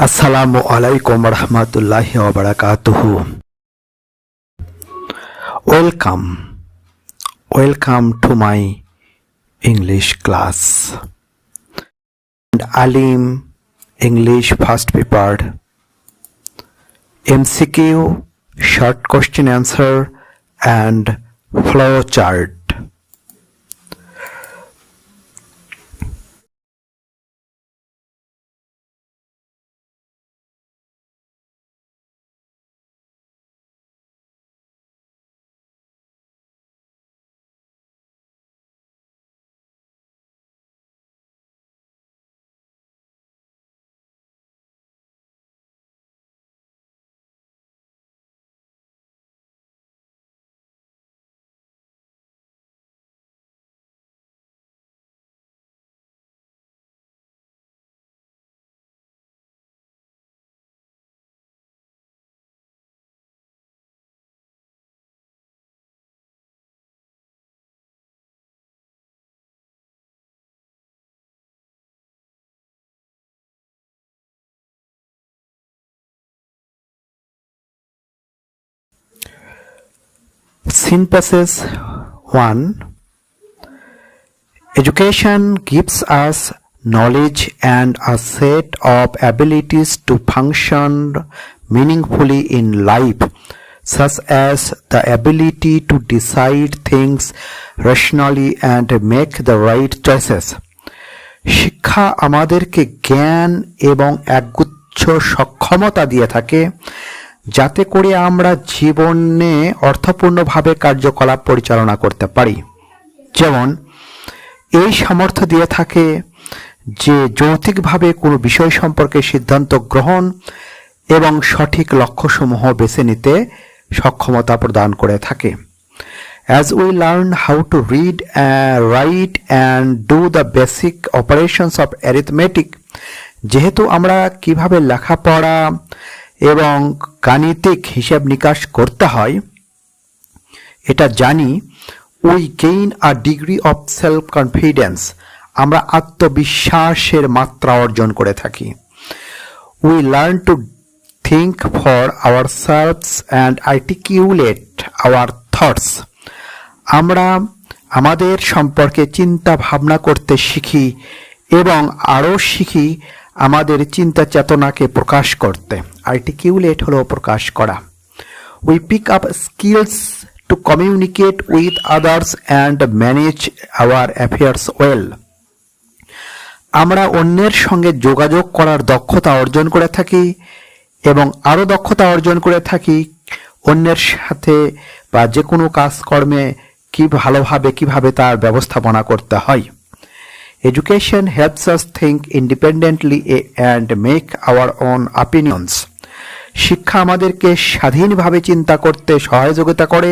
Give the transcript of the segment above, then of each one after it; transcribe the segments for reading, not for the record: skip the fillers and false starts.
আসসালামু আলাইকুম রহমতুল্লাহি ওয়া বারাকাতুহু। Welcome to my English class. And ALIM English first paper, MCQ, short question answer and flow chart. Synthesis 1. Education gives us knowledge and a set of abilities to function meaningfully in life, such as the ability to decide things rationally and make the right choices. শিক্ষা আমাদেরকে জ্ঞান এবং একগুচ্ছ সক্ষমতা দিয়ে থাকে, যাতে করে আমরা জীবনে অর্থপূর্ণভাবে কার্যকলাপ পরিচালনা করতে পারি। যেমন এই সামর্থ্য দিয়ে থাকে যে যৌক্তিকভাবে কোনো বিষয় সম্পর্কে সিদ্ধান্ত গ্রহণ এবং সঠিক লক্ষ্যসমূহ বেছে নিতে সক্ষমতা প্রদান করে থাকে। As we learn how to read, write and do the basic operations of arithmetic, যেহেতু আমরা কিভাবে লেখাপড়া এবং গাণিতিক হিসাব নিকাশ করতে হয় এটা জানি, we gain a degree of self confidence, আমরা আত্মবিশ্বাসের মাত্রা অর্জন করে থাকি। We learn to think for ourselves and articulate our thoughts, আমরা আমাদের সম্পর্কে চিন্তা ভাবনা করতে শিখি এবং আরও শিখি আমাদের চিন্তা চেতনাকে প্রকাশ করতে। আর্টিকিউলেট হলো প্রকাশ করা। We pick up skills to communicate with others and manage our affairs well, আমরা অন্যের সঙ্গে যোগাযোগ করার দক্ষতা অর্জন করে থাকি এবং আরও দক্ষতা অর্জন করে থাকি অন্যের সাথে বা যে কোনো কাজকর্মে কিভাবে তার ব্যবস্থাপনা করতে হয়। Education helps us think independently and make our own opinions. শিক্ষা আমাদেরকে স্বাধীনভাবে চিন্তা করতে সহযোগিতা করে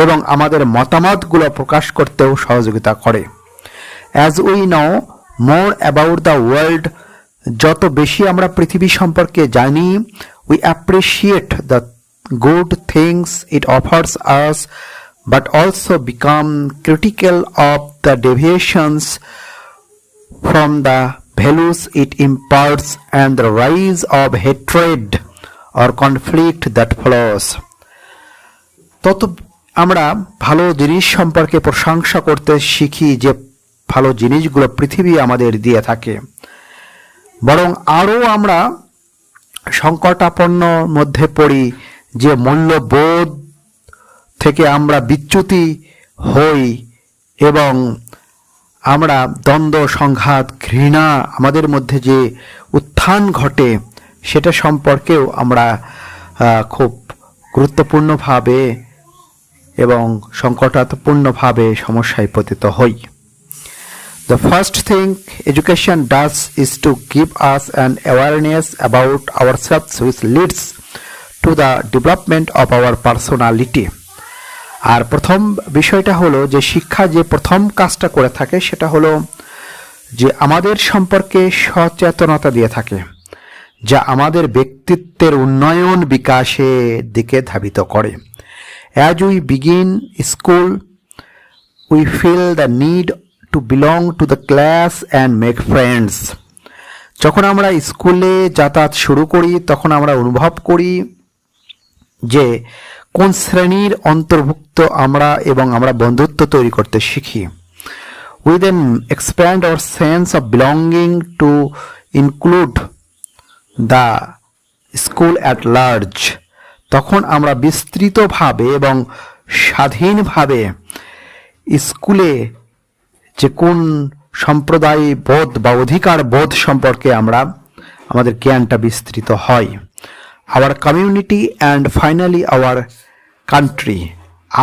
এবং আমাদের মতামতগুলো প্রকাশ করতেও সহযোগিতা করে। As we know more about the world, যত বেশি আমরা পৃথিবী সম্পর্কে জানি, we appreciate the good things it offers us, but also become critical of the deviations from the values it imparts and the rise of hatred or conflict that follows. তত আমরা ভালো জিনিস সম্পর্কে প্রশংসা করতে শিখি যে ভালো জিনিসগুলো পৃথিবী আমাদের দিয়ে থাকে, বরং আরও আমরা সংকটাপন্ন মধ্যে পড়ি যে মূল্যবোধ থেকে আমরা বিচ্যুতি হই এবং আমরা দ্বন্দ্ব, সংঘাত, ঘৃণা আমাদের মধ্যে যে উত্থান ঘটে সেটা সম্পর্কেও আমরা খুব গুরুত্বপূর্ণভাবে এবং সংকটাপূর্ণভাবে সমস্যায় পতিত হই। The first thing education does is to give us an awareness about ourselves which leads to the development of our personality. আর প্রথম বিষয়টা হলো যে শিক্ষা যে প্রথম কাজটা করে থাকে সেটা হলো যে আমাদের সম্পর্কে সচেতনতা দিয়ে থাকে, যা আমাদের ব্যক্তিত্বের উন্নয়ন বিকাশের দিকে ধাবিত করে। As we begin school, we feel the need to belong to the class and make friends. যখন আমরা স্কুলে যাতায়াত শুরু করি তখন আমরা অনুভব করি যে কোন শ্রেণীর অন্তর্ভুক্ত আমরা এবং আমরা বন্ধুত্ব তৈরি করতে শিখি। We then expand our sense of belonging to include the school at large. তখন আমরা বিস্তৃতভাবে এবং স্বাধীনভাবে স্কুলে যে কোন সম্প্রদায় বোধ বা অধিকার বোধ সম্পর্কে আমাদের জ্ঞানটা বিস্তৃত হয়। Our community and finally our country,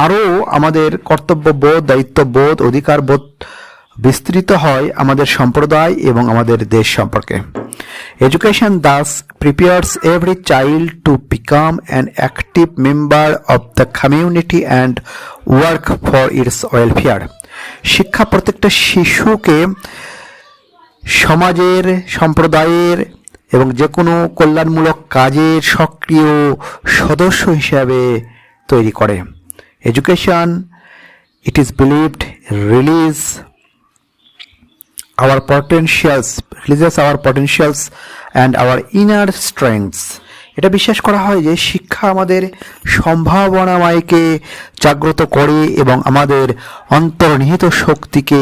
আরও আমাদের কর্তব্যবোধ, দায়িত্ববোধ, অধিকারবোধ বিস্তৃত হয় আমাদের সম্প্রদায় এবং আমাদের দেশ সম্পর্কে। Education Das prepares every child to become an active member of the community and work for its welfare. শিক্ষা প্রত্যেকটা শিশুকে সমাজের, সম্প্রদায়ের এবং যে কোনো কল্যাণমূলক কাজের সক্রিয় সদস্য হিসাবে তৈরি করে। Education, it is believed, releases our potentials and our inner strengths. এটা বিশ্বাস করা হয় যে শিক্ষা আমাদের সম্ভাবনাময়কে জাগ্রত করে এবং আমাদের অন্তর্নিহিত শক্তিকে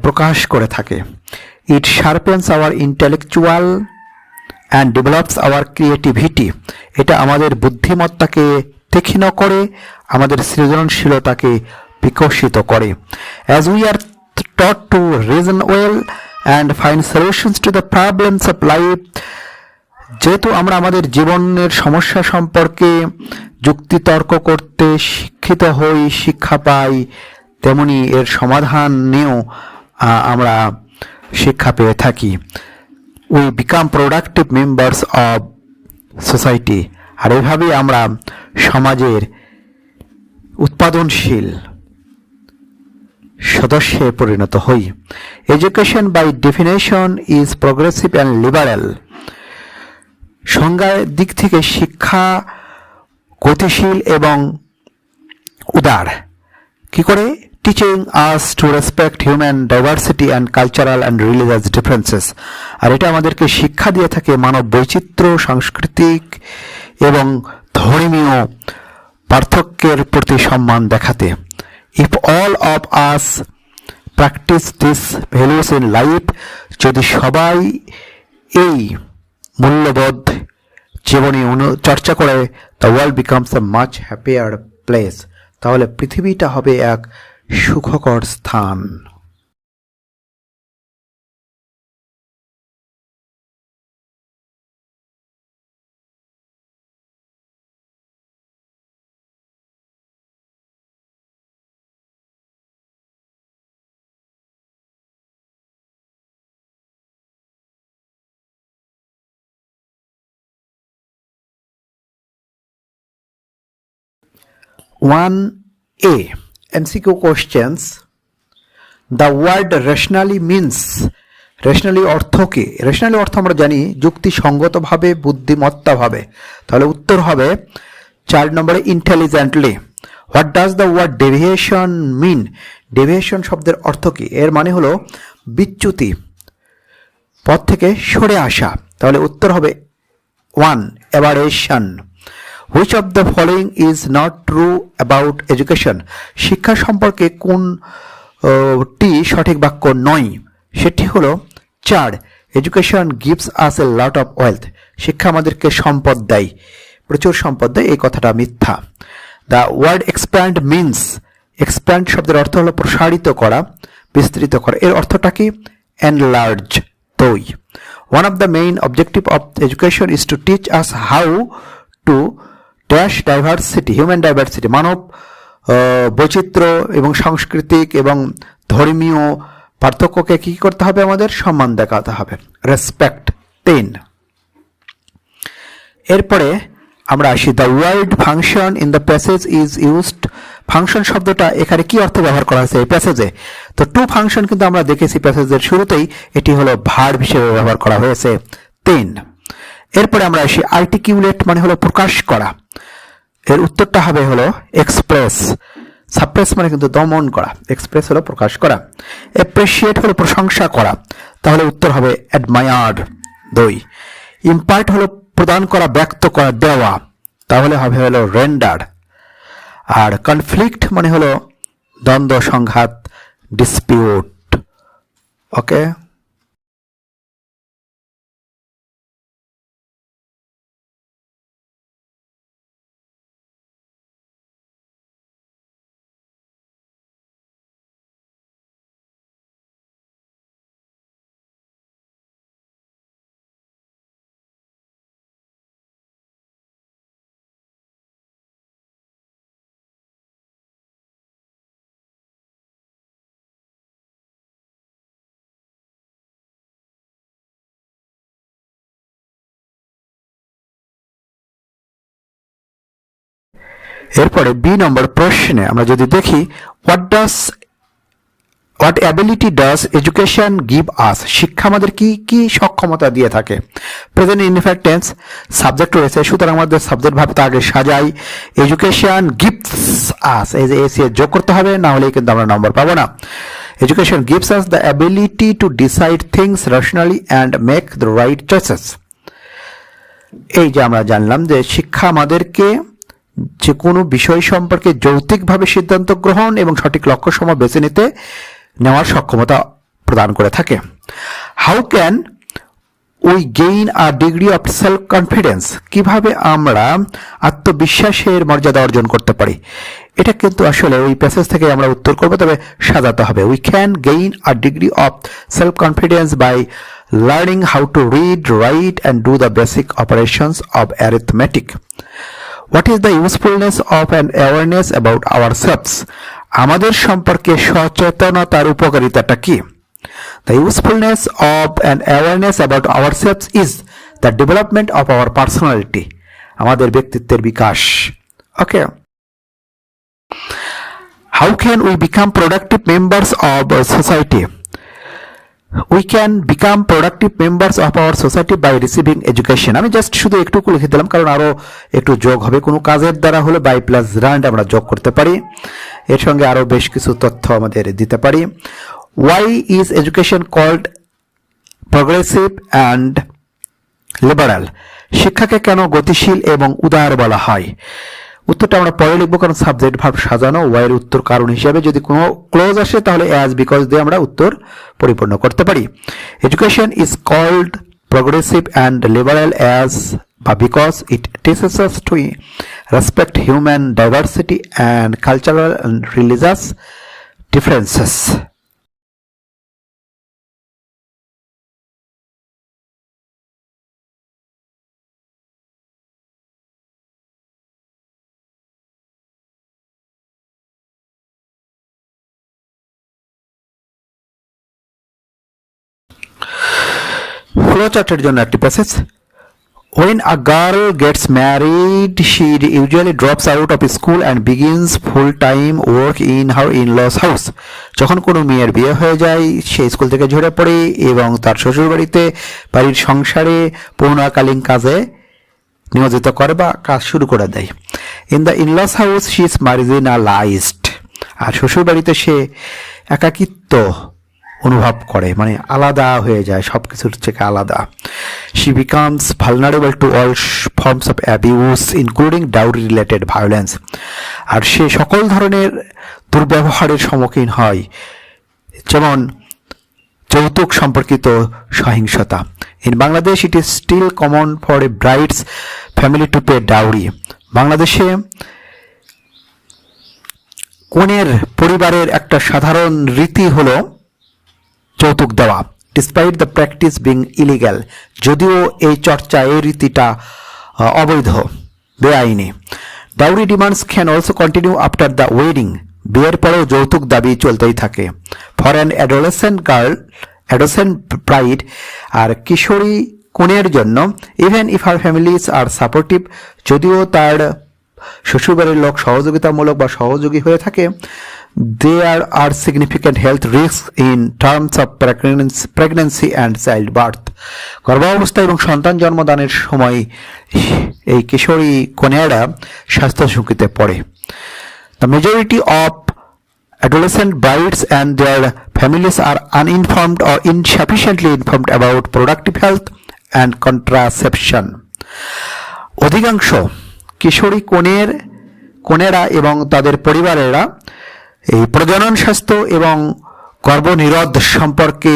প্রকাশ করে থাকে। It sharpens our intellectual and develops our creativity. এটা আমাদের বুদ্ধিমত্তাকে তীক্ষ্ণ করে, আমাদের সৃজনশীলতাকে বিকশিত করে। As we are taught to reason well and find solutions to the problems of life, যেহেতু আমরা আমাদের জীবনের সমস্যা সম্পর্কে যুক্তিতর্ক করতে শিক্ষিত হই, শিক্ষা পাই, তেমনি এর সমাধান নিয়েও আমরা শিক্ষা পেয়ে থাকি। We become productive members of society. আর এভাবেই আমরা সমাজের উৎপাদনশীল সদস্যে পরিণত হই। Education by definition is progressive and liberal. সংজ্ঞার দিক থেকে শিক্ষা গতিশীল এবং উদার। কি করে? Teaching us to respect human diversity and cultural and religious differences. আর এটা আমাদেরকে শিক্ষা দিয়ে থাকে মানব বৈচিত্র্য, সাংস্কৃতিক এবং ধর্মীয় পার্থক্যের প্রতি সম্মান দেখাতে। If all of us practice these values in life, যদি সবাই এই মূল্যবোধ জীবনে চর্চা করে, the world becomes a much happier place. তাহলে পৃথিবীটা হবে এক সুখকর স্থান। One A MCQ questions. The word rationally means, rationally অর্থ কি? rationally অর্থ আমরা জানি যুক্তিসঙ্গতভাবে, বুদ্ধিমত্তাভাবে। তাহলে উত্তর হবে 4 নম্বরে intelligently. What does the word deviation mean? deviation শব্দের অর্থ কি? এর মানে হলো বিচ্যুতি, পথ থেকে সরে আসা। তাহলে উত্তর হবে 1 aberration. Which of the following is not true about education? শিক্ষা সম্পর্কে কোনটি সঠিক বাক্য নয়? সেটি হলো 4 Education gives us a lot of wealth. শিক্ষা আমাদেরকে সম্পদ দেয়, প্রচুর সম্পদ দেয়, এই কথাটা মিথ্যা। The word expand means, expand শব্দের অর্থ হলো প্রসারিত করা, বিস্তৃত করা। এর অর্থটা কি? enlarge, তৈ। One of the main objective of education is to teach us how to dash diversity, human diversity, মানব বৈচিত্র্য এবং সাংস্কৃতিক এবং ধর্মীয় পার্থক্যকে কি করতে হবে? আমাদের সম্মান দেখাতে হবে, রেসপেক্ট। 10 এরপরে আমরা আসি, the word function in the passage is used. Function শব্দটা এখানে কি অর্থে ব্যবহার করা হয়েছে এই প্যাসেজে? তো টু ফাংশন কিন্তু আমরা দেখেছি প্যাসেজের শুরুতেই, এটি হলো ভার্ব হিসেবে ব্যবহার করা হয়েছে। 10 এরপরে আমরা আসি, আর্টিকিউলেট মানে হলো প্রকাশ করা। এর উত্তরটা হবে হলো এক্সপ্রেস। সাপ্রেস মানে কিন্তু দমন করা, এক্সপ্রেস হলো প্রকাশ করা। অ্যাপ্রিশিয়েট হলো প্রশংসা করা। তাহলে উত্তর হবে অ্যাডমায়ার্ড। 2 ইম্পার্ট হলো প্রদান করা, ব্যক্ত করা, দেওয়া, তাহলে হবে হলো রেন্ডার। আর কনফ্লিক্ট মানে হলো দ্বন্দ্ব, সংঘাত, ডিসপিউট। ওকে, এরপরে বি নম্বর প্রশ্নে আমরা যদি দেখি, what ability does education give us, শিক্ষা আমাদের কি কি সক্ষমতা দিয়ে থাকে। প্রেজেন্ট ইনডিফিনিট টেন্স, সাবজেক্ট রয়েছে, সুতরাং আমাদের সাবজেক্ট ভাবটা আগে সাজাই। এডুকেশন গিভস আস, এই যে এসি যোগ করতে হবে, না হলে কিন্তু আমরা নম্বর পাবো না। Education gives us the ability to decide things rationally and make the right choices. এই যে আমরা জানলাম যে শিক্ষা আমাদেরকে যে কোনো বিষয় সম্পর্কে যৌক্তিকভাবে সিদ্ধান্ত গ্রহণ এবং সঠিক লক্ষ্যসমূহ বেছে নিতে নেওয়ার সক্ষমতা প্রদান করে থাকে। How can we gain a degree of self confidence, কিভাবে আমরা আত্মবিশ্বাসের মর্যাদা অর্জন করতে পারি। এটা কিন্তু আসলে ওই প্যাসেজ থেকে আমরা উত্তর করব, তবে সাজাতে হবে। We can gain a degree of self confidence by learning how to read, write and do the basic operations of arithmetic. What is the usefulness of an awareness about ourselves, আমাদের সম্পর্কে সচেতনতার উপকারিতাটা কি। The usefulness of an awareness about ourselves is the development of our personality, আমাদের ব্যক্তিত্বের বিকাশ। ওকে, how can we become productive members of society? We can become productive members of our society by receiving education. আমি just শুধু একটুকু লিখে দিলাম, কারণ আরো একটু যোগ হবে। কোনো কাজের দ্বারা হলে বাই প্লাস রান্ড আমরা যোগ করতে পারি, এর সঙ্গে আরো বেশ কিছু তথ্য আমাদের দিতে পারি। Why is education called progressive and liberal? শিক্ষাকে কেন গতিশীল এবং উদার বলা হয়? উত্তরটা আমরা পরে লিখবো, কারণ সাবজেক্ট ভার্ব সাজানো। ওয়াইয়ের উত্তর কারণ হিসাবে যদি কোনো ক্লোজ আসে তাহলে অ্যাজ, বিকজ দিয়ে আমরা উত্তর পরিপূর্ণ করতে পারি। Education is called progressive and liberal as because it teaches us to respect human diversity and cultural and religious differences. ফ্লোচার্টের জন্য একটি passage. When a girl gets married, she usually drops out of school and begins full-time work in her in-laws house. যখন কোনো মেয়ের বিয়ে হয়ে যায়, সে school থেকে ঝরে পড়ে এবং তার শ্বশুরবাড়িতে বাড়ির সংসারে পূর্ণকালীন কাজে নিয়োজিত করে বা কাজ শুরু করে দেয়। In the in-laws house, she is marginalized. আর শ্বশুরবাড়িতে সে একাকিত্ব অনুভব করে, মানে আলাদা হয়ে যায়, সবকিছুর থেকে আলাদা। She becomes vulnerable to all forms of abuse including dowry related violence. আর সে সকল ধরনের দুর্ব্যবহারের সম্মুখীন হয়, যেমন যৌতুক সম্পর্কিত সহিংসতা। In Bangladesh it is still common for a bride's family to pay dowry. বাংলাদেশে কনের পরিবারের একটা সাধারণ রীতি হলো যৌতুক দেওয়া। Despite the practice being illegal, যদিও এই চর্চা, এই রীতিটা অবৈধ, বেআইনি। Dowry demands can also continue after the wedding, বিয়ের পরেও যৌতুক দাবি চলতেই থাকে। ফর অ্যান অ্যাডোলেসেন্ট ব্রাইড, আর কিশোরী কনের জন্য, even if her families are supportive, যদিও তার শ্বশুরবাড়ির লোক সহযোগিতামূলক বা সহযোগী হয়ে থাকে, there are significant health risks in terms of pregnancy and childbirth. গর্ভাবস্থা এবং সন্তান জন্মদানের সময় এই কিশোরী কন্যারা স্বাস্থ্য ঝুঁকিতে পড়ে। The majority of adolescent brides and their families are uninformed or insufficiently informed about productive health and contraception. অধিকাংশ কিশোরী কনেরা এবং তাদের পরিবারেরা এই প্রজনন স্বাস্থ্য এবং গর্ভনিরোধ সম্পর্কে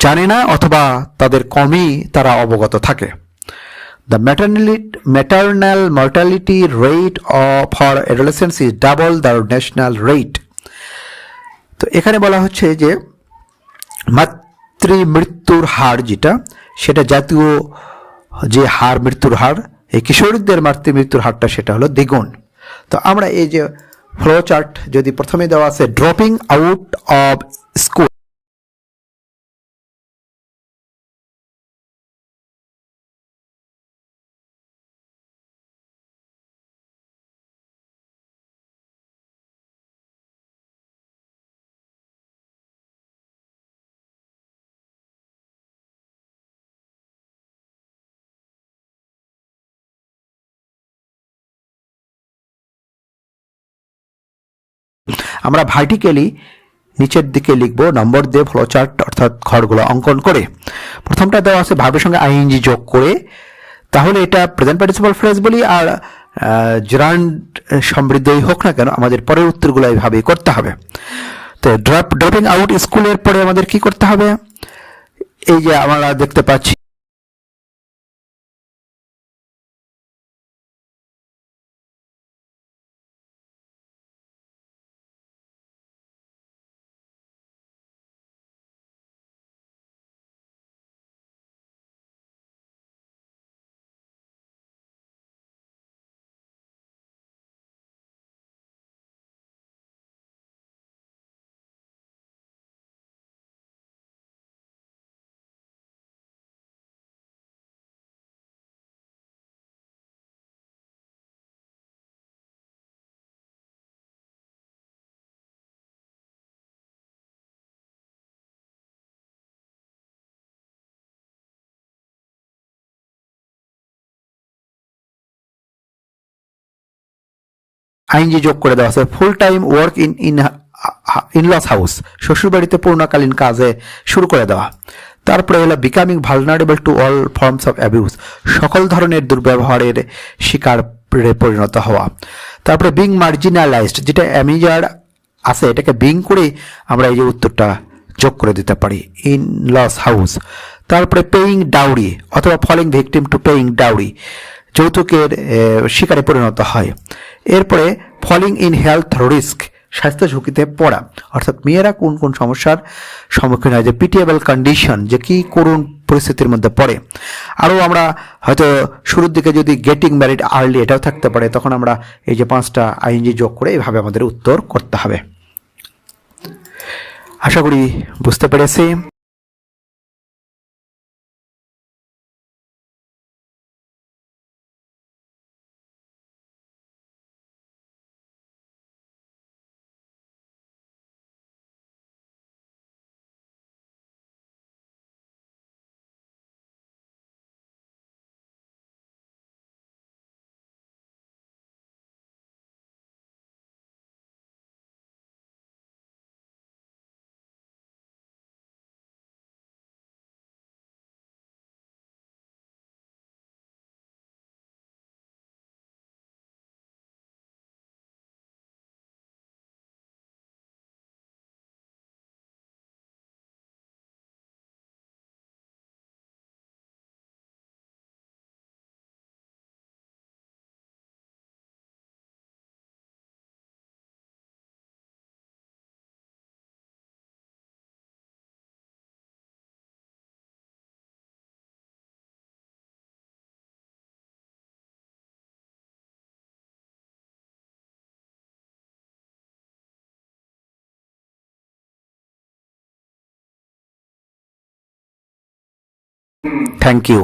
জানে না অথবা তাদের কমই তারা অবগত থাকে। The maternal mortality rate for adolescents is double the national rate. তো এখানে বলা হচ্ছে যে মাতৃ মৃত্যুর হার যেটা সেটা জাতীয় যে হার মৃত্যুর হার এই কিশোরীদের মাতৃ মৃত্যুর হারটা সেটা হলো দ্বিগুণ। তো আমরা এই যে ফ্লো চার্ট যদি প্রথমে দেওয়া আছে ড্রপিং আউট অফ স্কুল, আমরা ভার্টিক্যালি নিচের দিকে লিখব নম্বর দিয়ে ফ্লো চার্ট অর্থাৎ ঘরগুলো অঙ্কন করে। প্রথমটা দেওয়া আছে ভার্বের সঙ্গে আইএনজি যোগ করে, তাহলে এটা প্রেজেন্ট পার্টিসিপল ফ্রেজ বলি আর জারান্ড সমৃদ্ধই হোক না কেন আমাদের পরের উত্তরগুলো এইভাবেই করতে হবে। তো ড্রপিং আউট স্কুলের পরে আমাদের কি করতে হবে, এই যে আমরা দেখতে পাচ্ছি আইনজি যোগ করে দেওয়া আছে full time work in-laws house, শ্বশুরবাড়িতে পূর্ণকালীন কাজে শুরু করে দেওয়া। তারপরে হলো becoming vulnerable to all forms of abuse, সকল ধরনের দুর্ব্যবহারের শিকারে পরিণত হওয়া। তারপরে বিং মার্জিনালাইজড, যেটা অ্যামিজার আছে এটাকে বিং করে আমরা এই যে উত্তরটা যোগ করে দিতে পারি ইন লস হাউস। তারপরে পেইং ডাউরি অথবা falling victim to paying dowry, যৌতুকের শিকারে পরিণত হয়। এরপরে ফলিং ইন হেলথ রিস্ক, স্বাস্থ্য ঝুঁকিতে পড়া, অর্থাৎ মেয়েরা কোন কোন সমস্যার সম্মুখীন হয়, যে পিটিএবল কন্ডিশন, যে কি করুণ পরিস্থিতির মধ্যে পড়ে। আরও আমরা হয়তো শুরুর দিকে যদি গেটিং ম্যারিড আর্লি এটাও থাকতে পারে, তখন আমরা এই যে 5টা আইএনজি যোগ করে এইভাবে আমাদের উত্তর করতে হবে। আশা করি বুঝতে পেরেছি। Thank you.